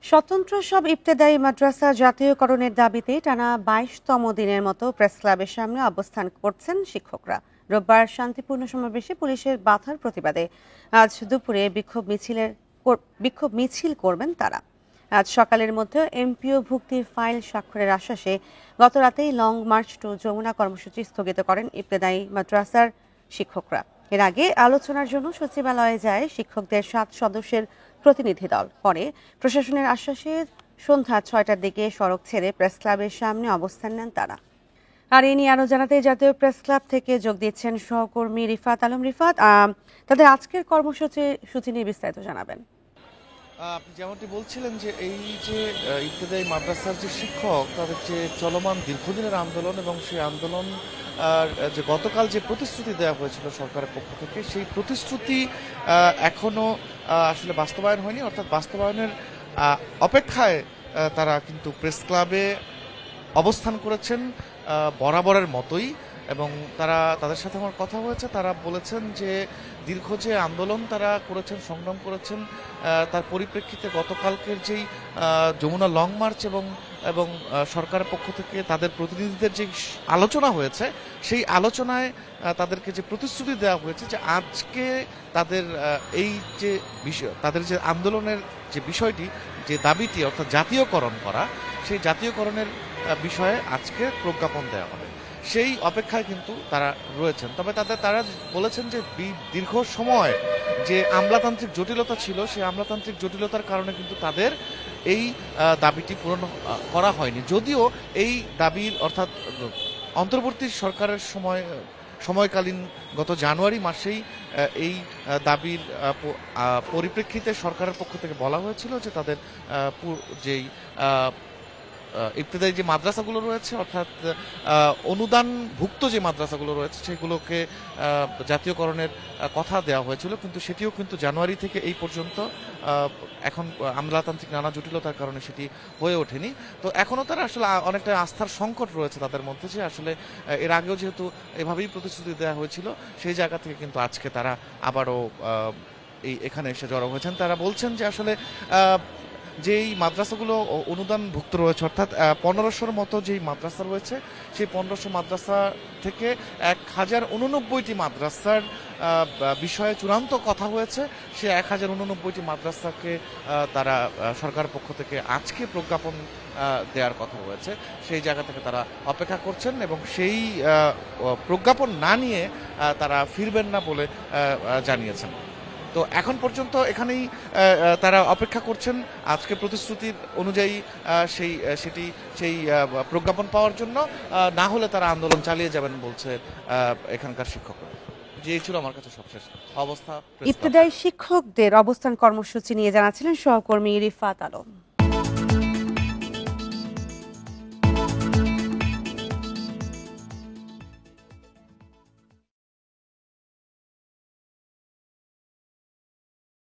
স্বতন্ত্র সব ইবতেদায়ী মাদ্রাসা জাতীয়করণের দাবিতে টানা ২২তম দিনের মতো প্রেস ক্লাবের সামনে অবস্থান করছেন শিক্ষকরা। রোববার শান্তিপূর্ণ সমাবেশে পুলিশের বাধার প্রতিবাদে আজ দুপুরে বিক্ষোভ মিছিল করবেন তারা। আজ সকালের মধ্যে এমপিও ভুক্তির ফাইল স্বাক্ষরের আশ্বাসে গতরাতেই লং মার্চ টু যমুনা কর্মসূচি স্থগিত করেন ইবতেদায়ী মাদ্রাসার শিক্ষকরা। এর আগে আলোচনার জন্য সচিবালয়ে যায় শিক্ষকদের ৭ সদস্যের প্রতিনিধি দল। পরে প্রশাসনের আশ্বাসে সন্ধ্যা ৬টার দিকে সড়ক ছেড়ে প্রেস ক্লাবের সামনে অবস্থান নেন তারা। আর এ নিয়ে আরো জানাতে জাতীয় প্রেস ক্লাব থেকে যোগ দিচ্ছেন সহকর্মী রিফাত আলম। রিফাত, তাদের আজকের কর্মসূচি নিয়ে বিস্তারিত জানাবেন। আপনি যেমনটি বলছিলেন যে এই যে ইবতেদায়ী মাদ্রাসার যে শিক্ষক তাদের যে চলমান দীর্ঘদিনের আন্দোলন এবং সেই আন্দোলন যে গতকাল যে প্রতিশ্রুতি দেওয়া হয়েছিল সরকারের পক্ষ থেকে সেই প্রতিশ্রুতি এখনো আসলে বাস্তবায়ন হয়নি, অর্থাৎ বাস্তবায়নের অপেক্ষায় তারা কিন্তু প্রেস ক্লাবে অবস্থান করেছেন বরাবরের মতোই। এবং তাদের সাথে আমার কথা হয়েছে, তারা বলেছেন যে দীর্ঘ যে আন্দোলন তারা করেছেন, সংগ্রাম করেছেন, তার পরিপ্রেক্ষিতে গতকালকের যেই যমুনা লং মার্চ এবং সরকারের পক্ষ থেকে তাদের প্রতিনিধিদের যে আলোচনা হয়েছে সেই আলোচনায় তাদেরকে যে প্রতিশ্রুতি দেওয়া হয়েছে যে আজকে তাদের এই যে বিষয়, তাদের যে আন্দোলনের যে বিষয়টি, যে দাবিটি অর্থাৎ জাতীয়করণ করা, সেই জাতীয়করণের বিষয়ে আজকে প্রজ্ঞাপন দেওয়া হবে, সেই অপেক্ষায় কিন্তু তারা রয়েছেন। তবে তারা বলেছেন যে দীর্ঘ সময় যে আমলাতান্ত্রিক জটিলতা ছিল, সেই আমলাতান্ত্রিক জটিলতার কারণে কিন্তু তাদের এই দাবিটি পূরণ করা হয়নি। যদিও এই দাবির অর্থাৎ অন্তর্বর্তী সরকারের সময়কালীন গত জানুয়ারি মাসেই এই দাবির পরিপ্রেক্ষিতে সরকারের পক্ষ থেকে বলা হয়েছিল যে তাদের যেই ইবতেদায়ী যে মাদ্রাসাগুলো রয়েছে, অর্থাৎ অনুদানভুক্ত যে মাদ্রাসাগুলো রয়েছে সেগুলোকে জাতীয়করণের কথা দেওয়া হয়েছিল, কিন্তু সেটিও কিন্তু জানুয়ারি থেকে এই পর্যন্ত এখন আমলাতান্ত্রিক নানা জটিলতার কারণে সেটি হয়ে ওঠেনি। তো এখনও তারা আসলে অনেকটা আস্থার সংকট রয়েছে তাদের মধ্যে, যে আসলে এর আগেও যেহেতু এভাবেই প্রতিশ্রুতি দেওয়া হয়েছিল, সেই জায়গা থেকে কিন্তু আজকে তারা আবারও এখানে এসে জড়ো হয়েছেন। তারা বলছেন যে আসলে যেই মাদ্রাসাগুলো অনুদানভুক্ত রয়েছে, অর্থাৎ ১৫০০-র মতো যেই মাদ্রাসা রয়েছে, সেই ১৫০০ মাদ্রাসা থেকে ১,০৮৯টি মাদ্রাসার বিষয়ে চূড়ান্ত কথা হয়েছে। সে ১,০৮৯টি মাদ্রাসাকে তারা সরকারের পক্ষ থেকে আজকে প্রজ্ঞাপন দেওয়ার কথা রয়েছে, সেই জায়গা থেকে তারা অপেক্ষা করছেন এবং সেই প্রজ্ঞাপন না নিয়ে তারা ফিরবেন না বলে জানিয়েছেন। তো এখন পর্যন্ত এখানেই তারা অপেক্ষা করছেন আজকে প্রতিশ্রুতির অনুযায়ী সেই প্রজ্ঞাপন পাওয়ার জন্য। না হলে তারা আন্দোলন চালিয়ে যাবেন বলছে এখানকার শিক্ষকরা। যে ছিল আমার কাছে সবশেষ অবস্থা। ইবতেদায়ী শিক্ষকদের অবস্থান কর্মসূচি নিয়ে জানাচ্ছিলেন সহকর্মী রিফাত আলম।